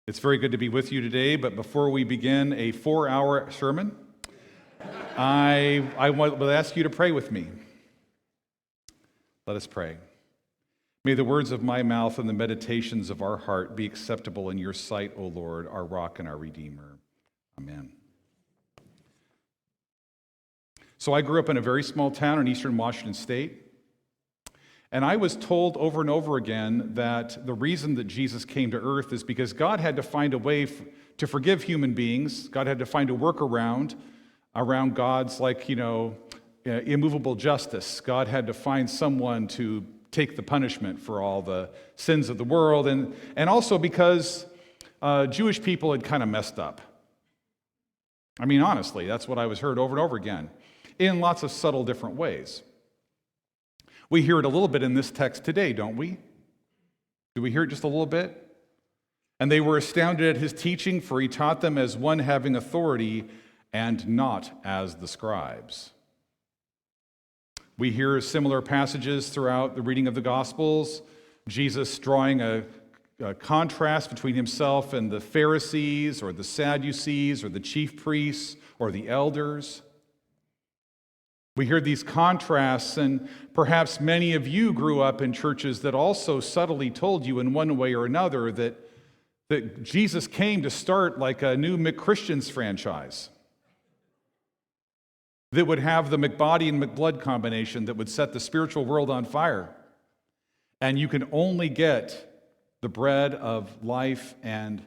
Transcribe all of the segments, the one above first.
It's very good to be with you today, but before we begin a 4-hour sermon, I will ask you to pray with me. Let us pray. May the words of my mouth and the meditations of our heart be acceptable in your sight, O Lord, our rock and our Redeemer. Amen. So I grew up in a very small town in eastern Washington State. And I was told over and over again that the reason that Jesus came to earth is because God had to find a way to forgive human beings. God had to find a workaround around God's, immovable justice. God had to find someone to take the punishment for all the sins of the world. And also because Jewish people had kind of messed up. I mean, honestly, that's what I was heard over and over again in lots of subtle different ways. We hear it a little bit in this text today, don't we? Do we hear it just a little bit? And they were astounded at his teaching, for he taught them as one having authority and not as the scribes. We hear similar passages throughout the reading of the Gospels, Jesus drawing a contrast between himself and the Pharisees or the Sadducees or the chief priests or the elders. We hear these contrasts, and perhaps many of you grew up in churches that also subtly told you in one way or another that Jesus came to start like a new McChristians franchise that would have the McBody and McBlood combination that would set the spiritual world on fire. And you can only get the bread of life and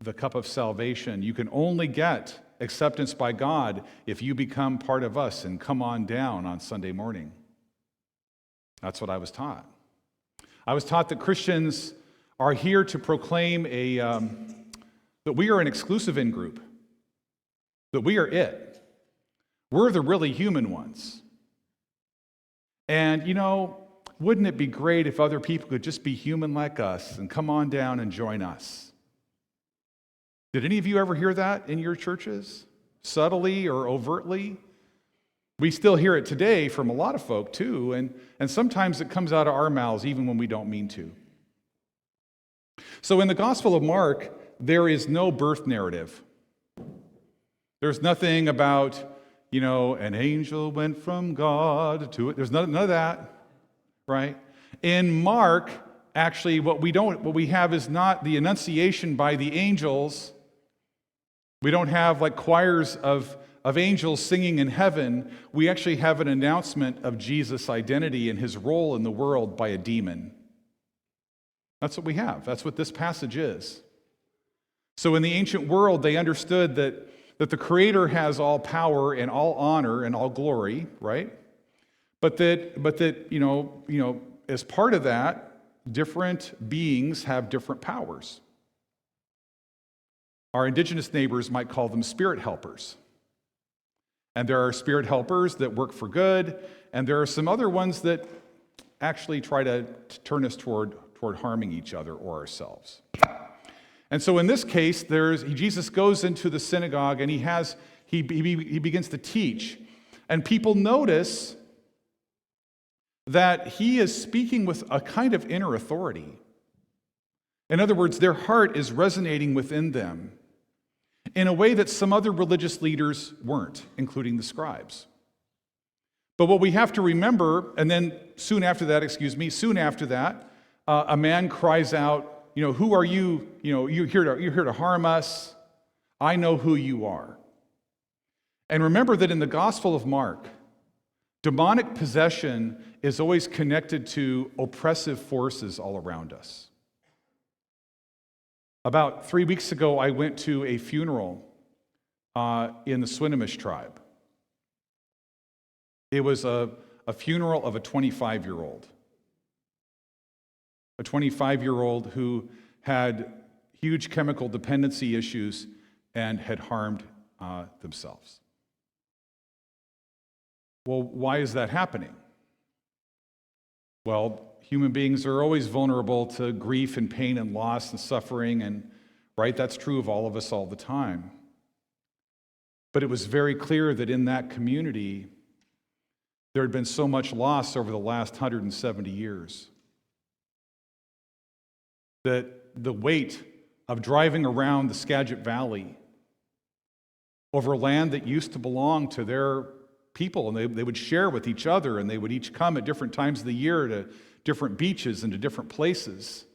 the cup of salvation. You can only get acceptance by God if you become part of us and come on down on Sunday morning. That's what I was taught. I was taught that Christians are here to proclaim that we are an exclusive in-group, that we are it. We're the really human ones. And, wouldn't it be great if other people could just be human like us and come on down and join us? Did any of you ever hear that in your churches, subtly or overtly? We still hear it today from a lot of folk too, and sometimes it comes out of our mouths even when we don't mean to. So in the Gospel of Mark, there is no birth narrative. There's nothing about, an angel went from God to it. There's none of that, right? In Mark, actually, what we have is not the annunciation by the angels. We don't have like choirs of angels singing in heaven. We actually have an announcement of Jesus' identity and his role in the world by a demon. That's what we have. That's what this passage is. So in the ancient world, they understood that the Creator has all power and all honor and all glory, right? But that as part of that, different beings have different powers. Our indigenous neighbors might call them spirit helpers. And there are spirit helpers that work for good, and there are some other ones that actually try to turn us toward harming each other or ourselves. And so in this case, Jesus goes into the synagogue and he begins to teach. And people notice that he is speaking with a kind of inner authority. In other words, their heart is resonating within them in a way that some other religious leaders weren't, including the scribes. But what we have to remember, and then soon after that, a man cries out, who are you? You're here to harm us. I know who you are. And remember that in the Gospel of Mark, demonic possession is always connected to oppressive forces all around us. About 3 weeks ago, I went to a funeral in the Swinomish tribe. It was a funeral of a 25-year-old. A 25-year-old who had huge chemical dependency issues and had harmed themselves. Well, why is that happening? Well, human beings are always vulnerable to grief and pain and loss and suffering, and right, that's true of all of us all the time. But it was very clear that in that community, there had been so much loss over the last 170 years that the weight of driving around the Skagit Valley over land that used to belong to their people, and they would share with each other, and they would each come at different times of the year to different beaches and to different places.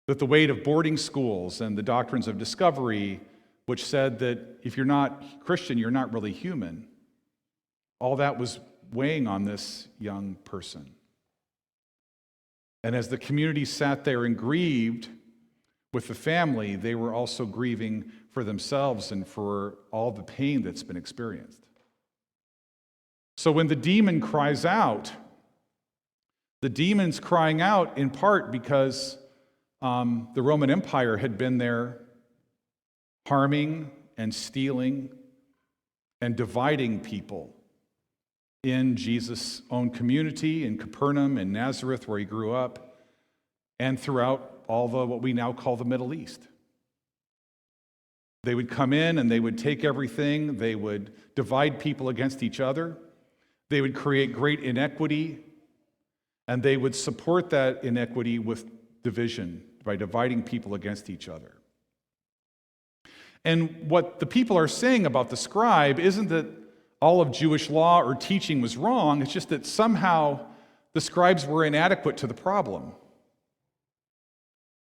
That the weight of boarding schools and the doctrines of discovery, which said that if you're not Christian, you're not really human, all that was weighing on this young person. And as the community sat there and grieved with the family, they were also grieving for themselves and for all the pain that's been experienced. So when the demon cries out, the demon's crying out in part because the Roman Empire had been there harming and stealing and dividing people in Jesus' own community, in Capernaum, in Nazareth, where he grew up, and throughout all the what we now call the Middle East. They would come in and they would take everything, they would divide people against each other, they would create great inequity, and they would support that inequity with division by dividing people against each other. And what the people are saying about the scribe isn't that all of Jewish law or teaching was wrong, it's just that somehow the scribes were inadequate to the problem.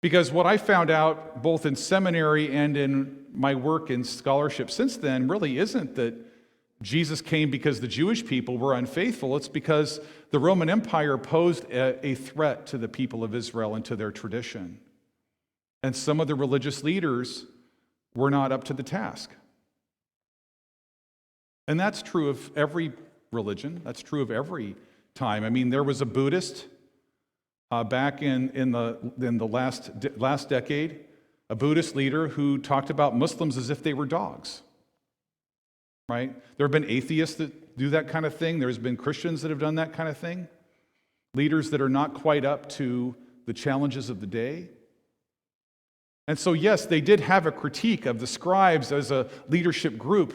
Because what I found out both in seminary and in my work in scholarship since then really isn't that Jesus came because the Jewish people were unfaithful. It's because the Roman Empire posed a threat to the people of Israel and to their tradition. And some of the religious leaders were not up to the task. And that's true of every religion. That's true of every time. I mean, there was a Buddhist back in the last decade, a Buddhist leader who talked about Muslims as if they were dogs. Right? There have been atheists that do that kind of thing. There's been Christians that have done that kind of thing. Leaders that are not quite up to the challenges of the day. And so, yes, they did have a critique of the scribes as a leadership group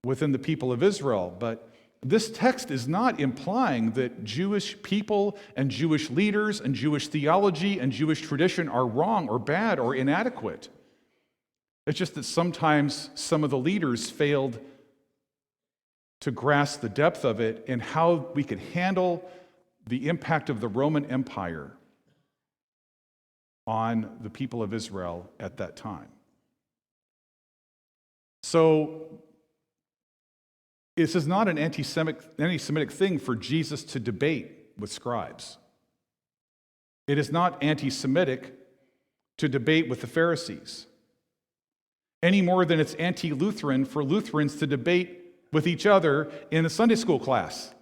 within the people of Israel, but this text is not implying that Jewish people and Jewish leaders and Jewish theology and Jewish tradition are wrong or bad or inadequate. It's just that sometimes some of the leaders failed to grasp the depth of it and how we could handle the impact of the Roman Empire on the people of Israel at that time. So, this is not an anti-Semitic thing for Jesus to debate with scribes. It is not anti-Semitic to debate with the Pharisees, any more than it's anti-Lutheran for Lutherans to debate with each other in a Sunday school class.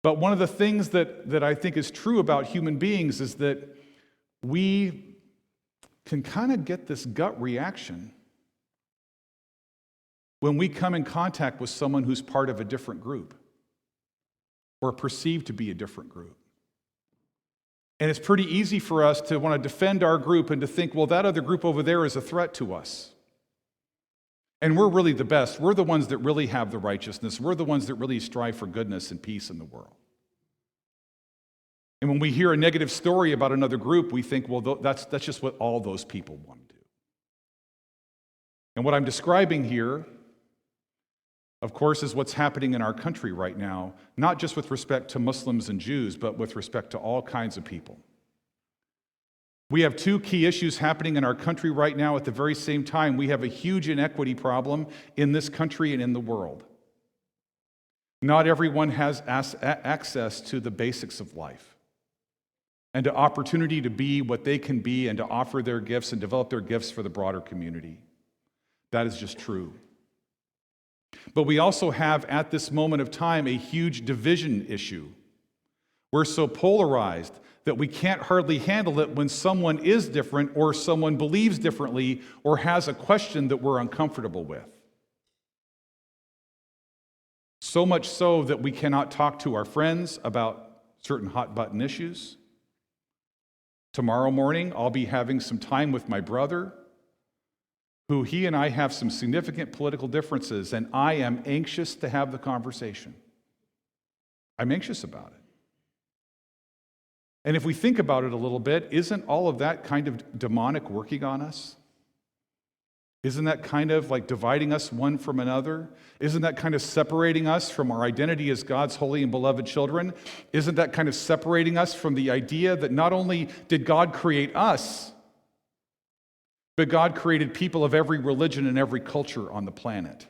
But one of the things that I think is true about human beings is that we can kind of get this gut reaction when we come in contact with someone who's part of a different group or perceived to be a different group. And it's pretty easy for us to want to defend our group and to think, well, that other group over there is a threat to us. And we're really the best. We're the ones that really have the righteousness. We're the ones that really strive for goodness and peace in the world. And when we hear a negative story about another group, we think, well, that's just what all those people want to do. And what I'm describing here, of course, is what's happening in our country right now, not just with respect to Muslims and Jews, but with respect to all kinds of people. We have two key issues happening in our country right now at the very same time. We have a huge inequity problem in this country and in the world. Not everyone has access to the basics of life and to opportunity to be what they can be and to offer their gifts and develop their gifts for the broader community. That is just true. But we also have, at this moment of time, a huge division issue. We're so polarized that we can't hardly handle it when someone is different or someone believes differently or has a question that we're uncomfortable with. So much so that we cannot talk to our friends about certain hot-button issues. Tomorrow morning, I'll be having some time with my brother, who he and I have some significant political differences, and I am anxious to have the conversation. I'm anxious about it. And if we think about it a little bit, isn't all of that kind of demonic working on us? Isn't that kind of like dividing us one from another? Isn't that kind of separating us from our identity as God's holy and beloved children? Isn't that kind of separating us from the idea that not only did God create us, but God created people of every religion and every culture on the planet?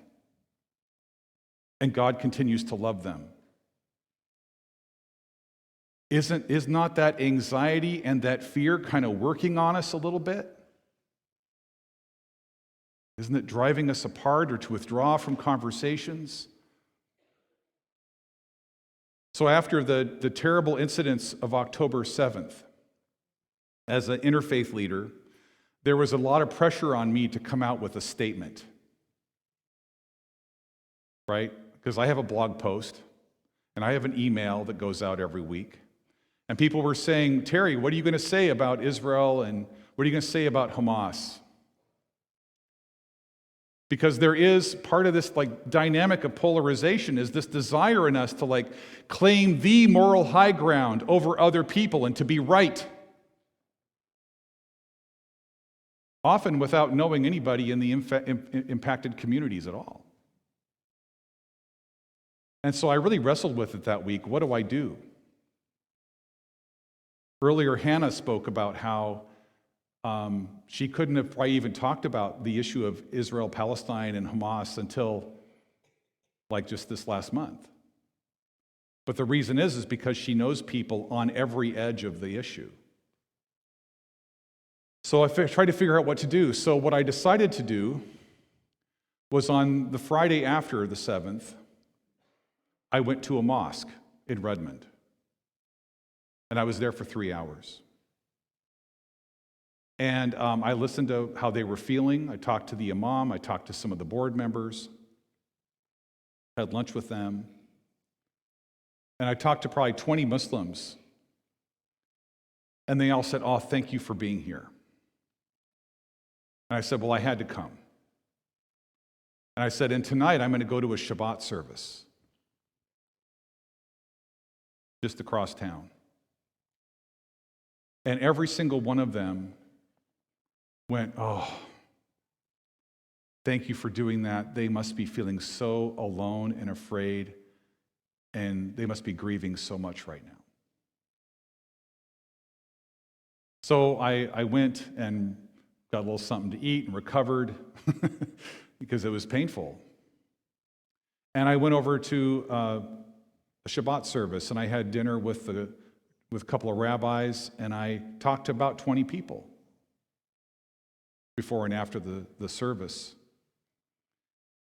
And God continues to love them. Is not that anxiety and that fear kind of working on us a little bit? Isn't it driving us apart or to withdraw from conversations? So after the terrible incidents of October 7th, as an interfaith leader, there was a lot of pressure on me to come out with a statement, right? Because I have a blog post, and I have an email that goes out every week. And people were saying, Terry, what are you going to say about Israel, and what are you going to say about Hamas? Because there is part of this like dynamic of polarization is this desire in us to like claim the moral high ground over other people and to be right. Often without knowing anybody in the impacted communities at all. And so I really wrestled with it that week. What do I do? Earlier, Hannah spoke about how she couldn't have probably even talked about the issue of Israel, Palestine, and Hamas until like just this last month. But the reason is because she knows people on every edge of the issue. So I tried to figure out what to do. So what I decided to do was on the Friday after the 7th, I went to a mosque in Redmond. And I was there for 3 hours. And I listened to how they were feeling. I talked to the imam. I talked to some of the board members. Had lunch with them. And I talked to probably 20 Muslims. And they all said, oh, thank you for being here. And I said, well, I had to come. And I said, and tonight I'm going to go to a Shabbat service just across town. And every single one of them went, oh, thank you for doing that. They must be feeling so alone and afraid, and they must be grieving so much right now. So I went and got a little something to eat and recovered because it was painful. And I went over to a Shabbat service, and I had dinner with a couple of rabbis, and I talked to about 20 people before and after the service.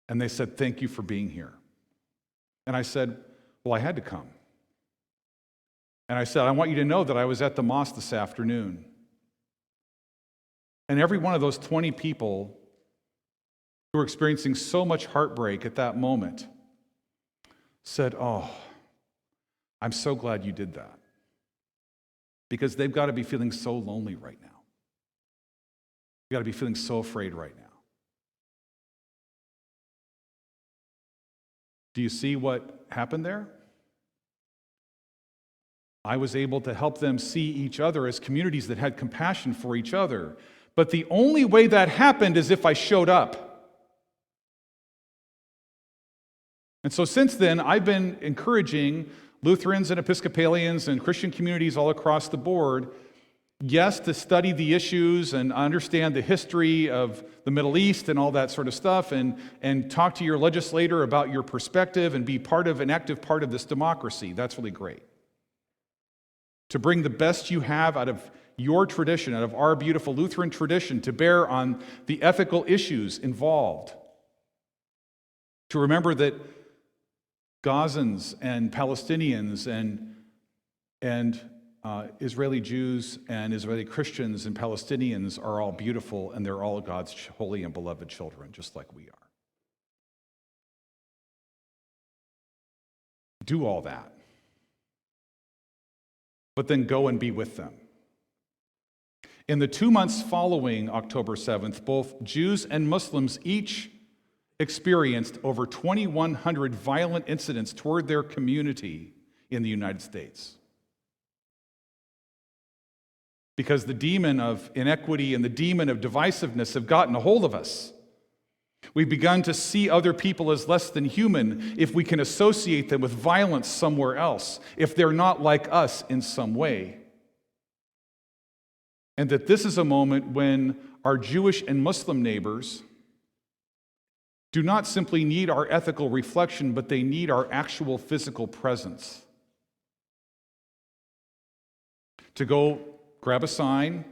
And they said, thank you for being here. And I said, well, I had to come. And I said, I want you to know that I was at the mosque this afternoon. And every one of those 20 people who were experiencing so much heartbreak at that moment said, oh, I'm so glad you did that. Because they've got to be feeling so lonely right now. They've got to be feeling so afraid right now. Do you see what happened there? I was able to help them see each other as communities that had compassion for each other. But the only way that happened is if I showed up. And so since then, I've been encouraging Lutherans and Episcopalians and Christian communities all across the board, yes, to study the issues and understand the history of the Middle East and all that sort of stuff, and talk to your legislator about your perspective and be an active part of this democracy. That's really great. To bring the best you have out of your tradition, out of our beautiful Lutheran tradition, to bear on the ethical issues involved. To remember that Gazans and Palestinians and Israeli Jews and Israeli Christians and Palestinians are all beautiful, and they're all God's holy and beloved children, just like we are. Do all that. But then go and be with them. In the 2 months following October 7th, both Jews and Muslims each experienced over 2,100 violent incidents toward their community in the United States. because the demon of inequity and the demon of divisiveness have gotten a hold of us. We've begun to see other people as less than human if we can associate them with violence somewhere else, if they're not like us in some way. And that this is a moment when our Jewish and Muslim neighbors do not simply need our ethical reflection, but they need our actual physical presence. To go grab a sign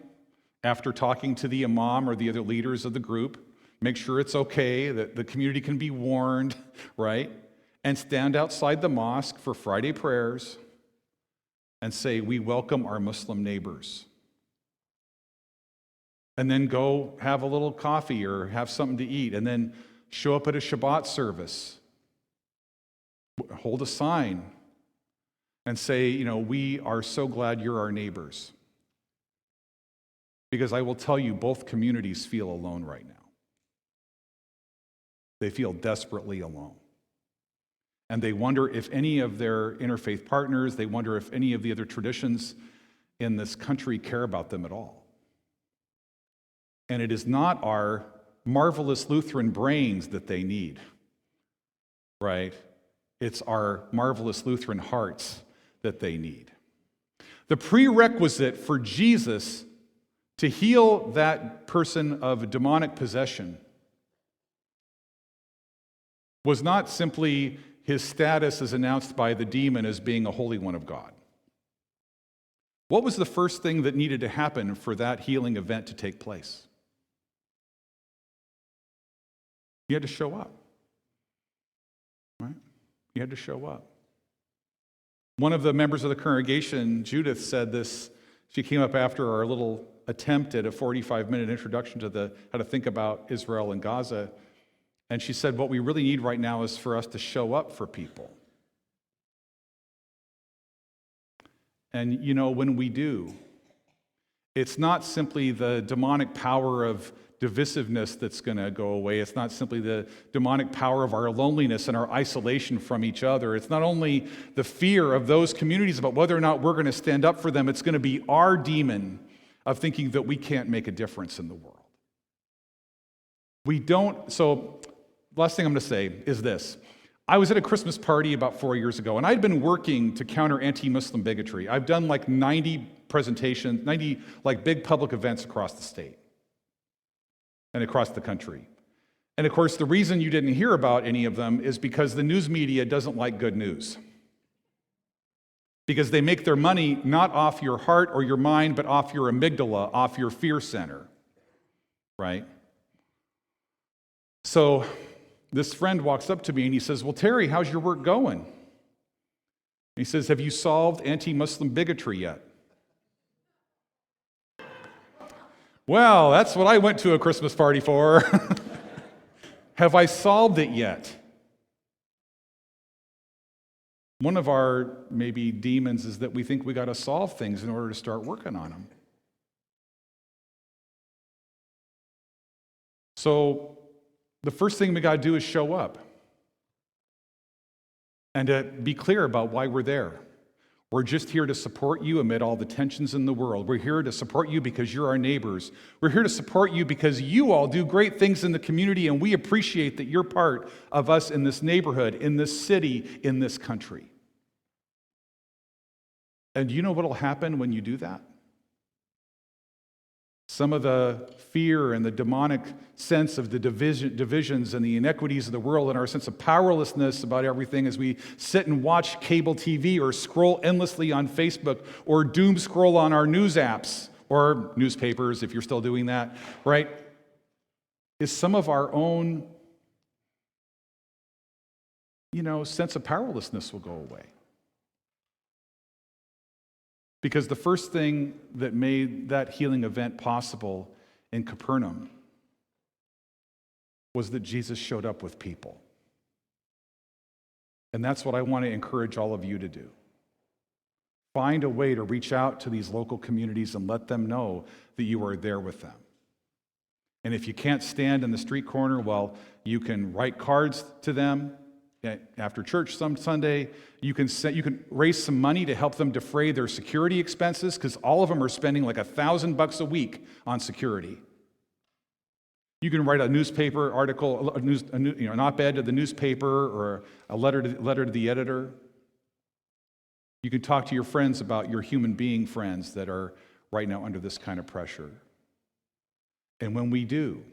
after talking to the imam or the other leaders of the group, make sure it's okay, that the community can be warned, right? And stand outside the mosque for Friday prayers and say, we welcome our Muslim neighbors. And then go have a little coffee or have something to eat, and then show up at a Shabbat service. Hold a sign and say, we are so glad you're our neighbors. Because I will tell you, both communities feel alone right now. They feel desperately alone. And they wonder if any of their interfaith partners, they wonder if any of the other traditions in this country care about them at all. And it is not our marvelous Lutheran brains that they need, right? It's our marvelous Lutheran hearts that they need. The prerequisite for Jesus to heal that person of demonic possession was not simply his status as announced by the demon as being a holy one of God. What was the first thing that needed to happen for that healing event to take place? He had to show up, right? He had to show up. One of the members of the congregation, Judith, said this. She came up after our little attempt at a 45-minute introduction to how to think about Israel and Gaza, and she said, what we really need right now is for us to show up for people. And when we do, it's not simply the demonic power of divisiveness that's going to go away. It's not simply the demonic power of our loneliness and our isolation from each other. It's not only the fear of those communities about whether or not we're going to stand up for them. It's going to be our demon of thinking that we can't make a difference in the world. So last thing I'm going to say is this. I was at a Christmas party about 4 years ago, and I'd been working to counter anti-Muslim bigotry. I've done 90 presentations, 90 big public events across the state and across the country. And of course, the reason you didn't hear about any of them is because the news media doesn't like good news. Because they make their money not off your heart or your mind, but off your amygdala, off your fear center, right? So this friend walks up to me and he says, well, Terry, how's your work going? He says, have you solved anti-Muslim bigotry yet? Well, that's what I went to a Christmas party for. Have I solved it yet? One of our maybe demons is that we think we got to solve things in order to start working on them. So the first thing we got to do is show up and to be clear about why we're there. We're just here to support you amid all the tensions in the world. We're here to support you because you're our neighbors. We're here to support you because you all do great things in the community, and we appreciate that you're part of us in this neighborhood, in this city, in this country. And you know what will happen when you do that? Some of the fear and the demonic sense of the divisions and the inequities of the world and our sense of powerlessness about everything as we sit and watch cable TV or scroll endlessly on Facebook or doom scroll on our news apps or newspapers, if you're still doing that, right? Is some of our own, sense of powerlessness will go away. Because the first thing that made that healing event possible in Capernaum was that Jesus showed up with people. And that's what I want to encourage all of you to do. Find a way to reach out to these local communities and let them know that you are there with them. And if you can't stand in the street corner, well, you can write cards to them, after church some Sunday. You can raise some money to help them defray their security expenses, because all of them are spending like $1,000 a week on security. You can write a newspaper article, an op-ed to the newspaper, or a letter to the editor. You can talk to your friends about your human being friends that are right now under this kind of pressure. And when we do,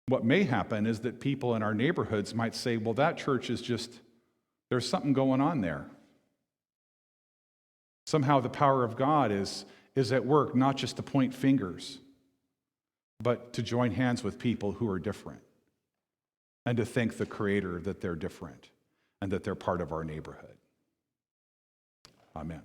what may happen is that people in our neighborhoods might say, well, that church is just, there's something going on there. Somehow the power of God is at work, not just to point fingers, but to join hands with people who are different and to thank the Creator that they're different and that they're part of our neighborhood. Amen.